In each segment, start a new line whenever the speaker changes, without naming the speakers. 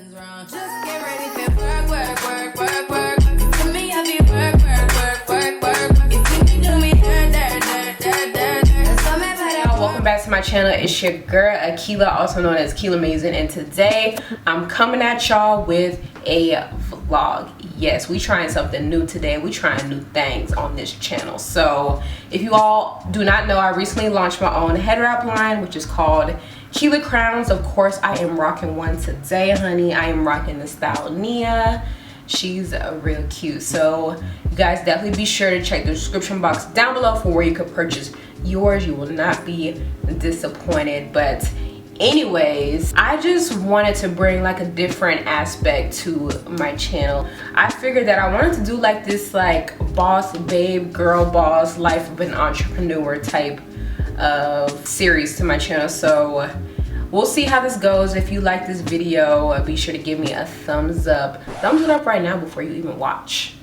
nothing's wrong. Just get ready for work, work, work, work, work. To me, I be work, work, work, work, work. If you can do me dirt, dirt, dirt, dirt, dirt, dirt. So
welcome back to my channel. It's your girl Akilah, also known as Kilahmazing, and today I'm coming at y'all with a vlog. Yes, we trying something new today. We trying new things on this channel. So if you all do not know, I recently launched my own head wrap line, which is called KilahCrowns. Of course, I am rocking one today, honey. I am rocking the style Nia. She's real cute. So you guys definitely be sure to check the description box down below for where you could purchase yours. You will not be disappointed. But anyways, I just wanted to bring like a different aspect to my channel. I figured that I wanted to do like this like boss babe girl boss life of an entrepreneur type of series to my channel. So we'll see how this goes. If you like this video, be sure to give me a thumbs up. Thumbs it up right now before you even watch,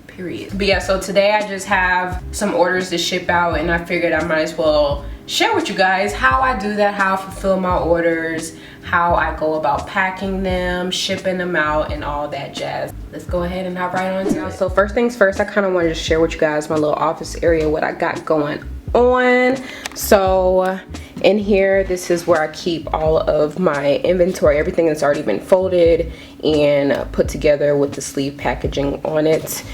period. But yeah, so today I just have some orders to ship out, and I figured I might as well share with you guys how I do that, how I fulfill my orders, how I go about packing them, shipping them out, and all that jazz. Let's go ahead and hop right on to it. So first things first, I kind of wanted to share with you guys my little office area, what I got going on. So in here, this is where I keep all of my inventory, everything that's already been folded and put together with the sleeve packaging on it.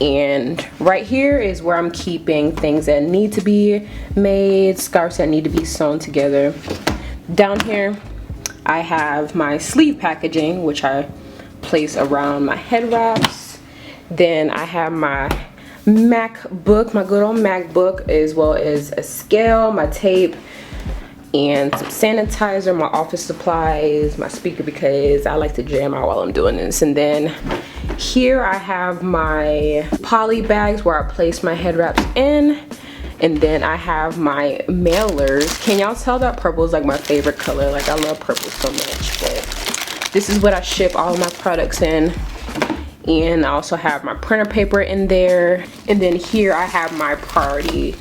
And right here is where I'm keeping things that need to be made, scarves that need to be sewn together. Down here I have my sleeve packaging, which I place around my head wraps. Then I have my MacBook, my good old MacBook, as well as a scale, my tape, and some sanitizer, my office supplies, my speaker, because I like to jam out while I'm doing this. And then here I have my poly bags where I place my head wraps in. And then I have my mailers. Can y'all tell that purple is like my favorite color? Like, I love purple so much. But this is what I ship all of my products in. And I also have my printer paper in there. And then here I have my priority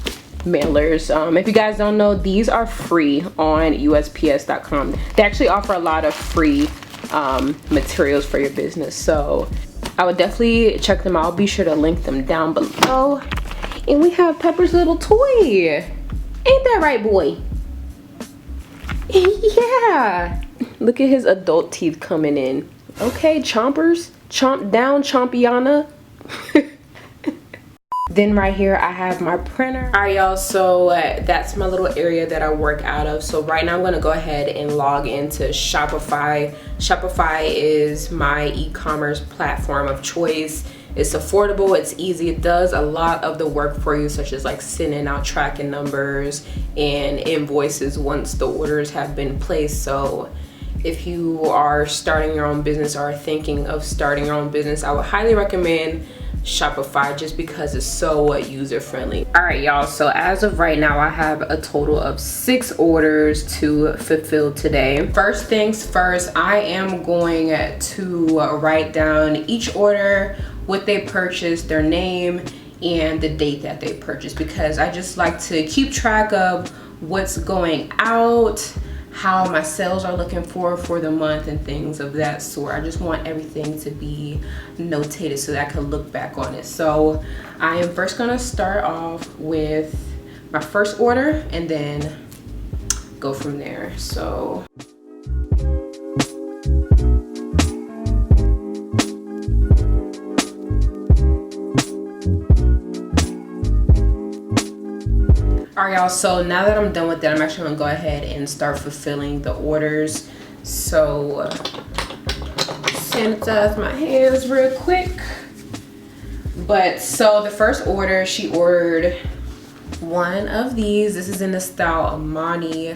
mailers. If you guys don't know, these are free on USPS.com. They actually offer a lot of free materials for your business. So I would definitely check them out. I'll be sure to link them down below. And we have Pepper's little toy. Ain't that right, boy? Yeah. Look at his adult teeth coming in. Okay, chompers. Chomp down, Chompiana. Then right here I have my printer. All right, y'all, so that's my little area that I work out of. So right now I'm gonna go ahead and log into Shopify. Shopify is my e-commerce platform of choice. It's affordable, it's easy, it does a lot of the work for you, such as like sending out tracking numbers and invoices once the orders have been placed. So if you are starting your own business or are thinking of starting your own business, I would highly recommend Shopify just because it's so user-friendly. All right, y'all, so as of right now I have a total of 6 orders to fulfill today. First things first, I am going to write down each order, what they purchased, their name, and the date that they purchased, because I just like to keep track of what's going out, how my sales are looking for the month, and things of that sort. I just want everything to be notated so that I can look back on it. So I am first gonna start off with my first order and then go from there. So all right, y'all, so now that I'm done with that, I'm actually gonna go ahead and start fulfilling the orders. So sanitize my hands real quick. But so the first order, she ordered one of these. This is in the style Amani.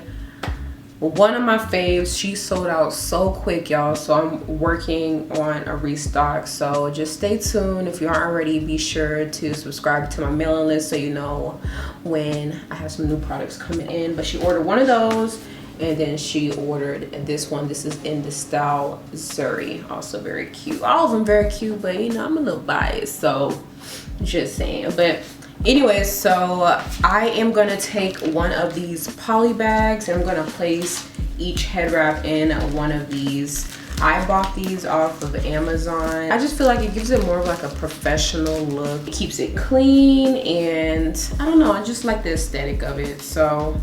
One of my faves. She sold out so quick, y'all, so I'm working on a restock. So just stay tuned. If you aren't already, be sure to subscribe to my mailing list so you know when I have some new products coming in. But she ordered one of those, and then she ordered this one. This is in the style Zuri, also very cute. All of them very cute, but you know, I'm a little biased, so just saying. But anyways, so I am gonna take one of these poly bags and I'm gonna place each head wrap in one of these I bought these off of Amazon. I just feel like it gives it more of like a professional look. It keeps it clean, and I don't know, I just like the aesthetic of it. So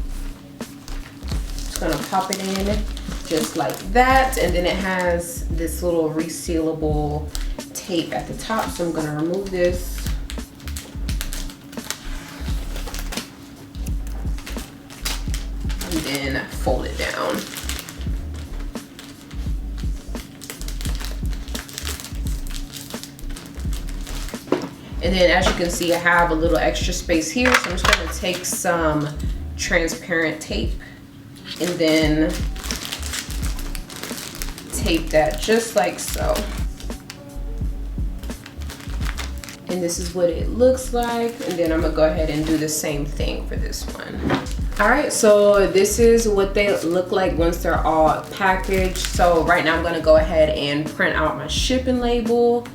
just gonna pop it in just like that, and then it has this little resealable tape at the top, so I'm gonna remove this. And then fold it down. And then as you can see, I have a little extra space here, so I'm just gonna take some transparent tape and then tape that just like so. And this is what it looks like. And then I'm gonna go ahead and do the same thing for this one. All right, so this is what they look like once they're all packaged. So right now I'm gonna go ahead and print out my shipping label.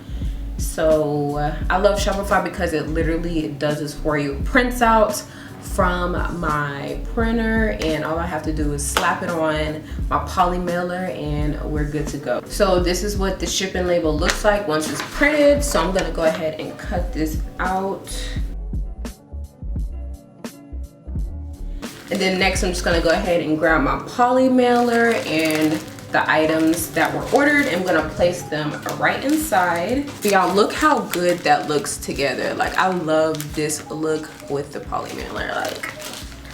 So I love Shopify because it literally does this for you. It prints out from my printer, and all I have to do is slap it on my poly mailer and we're good to go. So this is what the shipping label looks like once it's printed. So I'm gonna go ahead and cut this out. And then next I'm just gonna go ahead and grab my poly mailer and the items that were ordered. I'm gonna place them right inside. Y'all, look how good that looks together. Like, I love this look with the poly mailer. Like,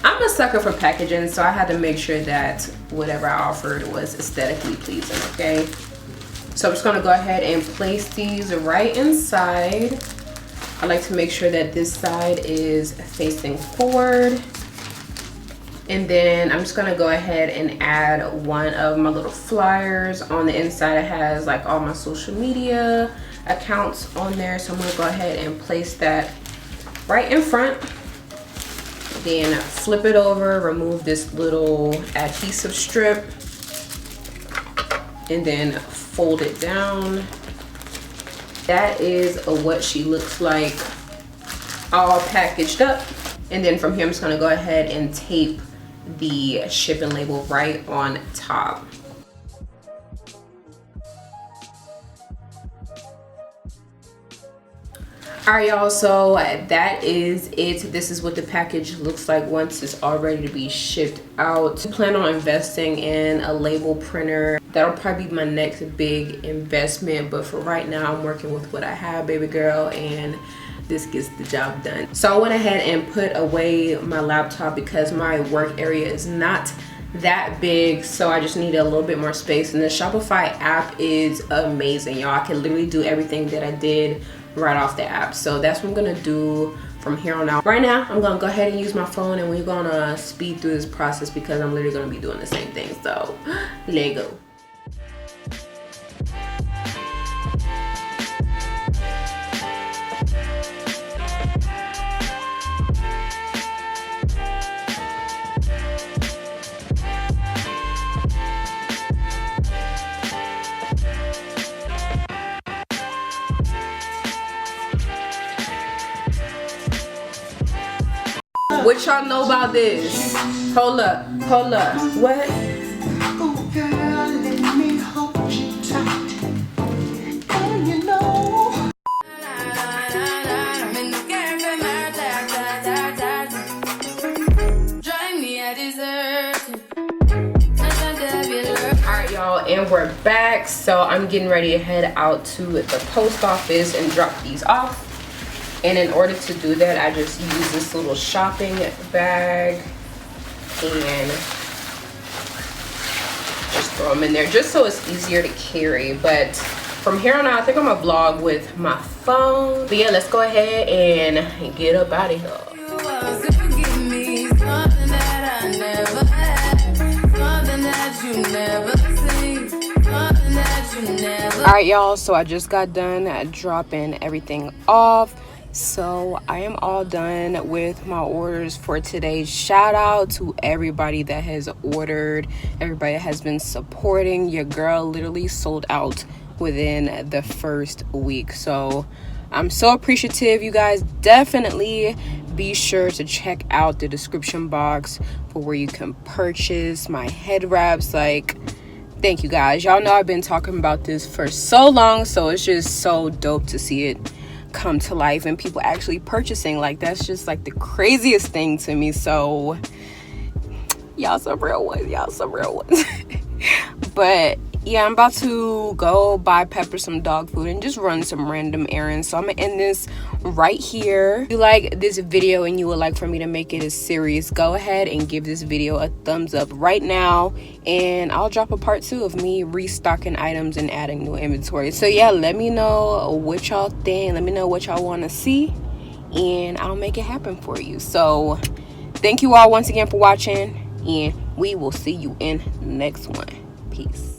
I'm a sucker for packaging, so I had to make sure that whatever I offered was aesthetically pleasing, okay? So I'm just gonna go ahead and place these right inside. I like to make sure that this side is facing forward. And then I'm just gonna go ahead and add one of my little flyers. On the inside, it has like all my social media accounts on there. So I'm gonna go ahead and place that right in front. Then flip it over, remove this little adhesive strip, and then fold it down. That is what she looks like all packaged up. And then from here, I'm just gonna go ahead and tape the shipping label right on top. All right, y'all, so that is it. This is what the package looks like once it's all ready to be shipped out. I plan on investing in a label printer. That'll probably be my next big investment, but for right now, I'm working with what I have, baby girl, and this gets the job done. So I went ahead and put away my laptop because my work area is not that big, so I just need a little bit more space. And the Shopify app is amazing, y'all. I can literally do everything that I did right off the app. So that's what I'm gonna do from here on out. Right now, I'm gonna go ahead and use my phone, and we're gonna speed through this process because I'm literally gonna be doing the same thing. So let's go. What y'all know about this? Hold up, what?
Oh girl, let me hold you tight. And you know
I'm in the cafe, drive me a dessert.
Alright, y'all, and we're back. So I'm getting ready to head out to the post office and drop these off. And in order to do that, I just use this little shopping bag and just throw them in there just so it's easier to carry. But from here on out, I think I'm gonna vlog with my phone. But yeah, let's go ahead and get up out of here.
You was to give me something that I never had, something that you never seen, something that you never.
All right, y'all, so I just got done dropping everything off. So I am all done with my orders for today. Shout out to everybody that has ordered, everybody that has been supporting. Your girl literally sold out within the first week. So I'm so appreciative. You guys definitely be sure to check out the description box for where you can purchase my head wraps. Like, thank you guys. Y'all know I've been talking about this for so long, so it's just so dope to see it come to life and people actually purchasing. Like, that's just like the craziest thing to me. So y'all some real ones, but yeah, I'm about to go buy Pepper some dog food and just run some random errands. So I'm gonna end this right here. If you like this video and you would like for me to make it a series, go ahead and give this video a thumbs up right now, and I'll drop a part 2 of me restocking items and adding new inventory. So yeah, let me know what y'all think. Let me know what y'all want to see, and I'll make it happen for you. So thank you all once again for watching, and we will see you in the next one. Peace.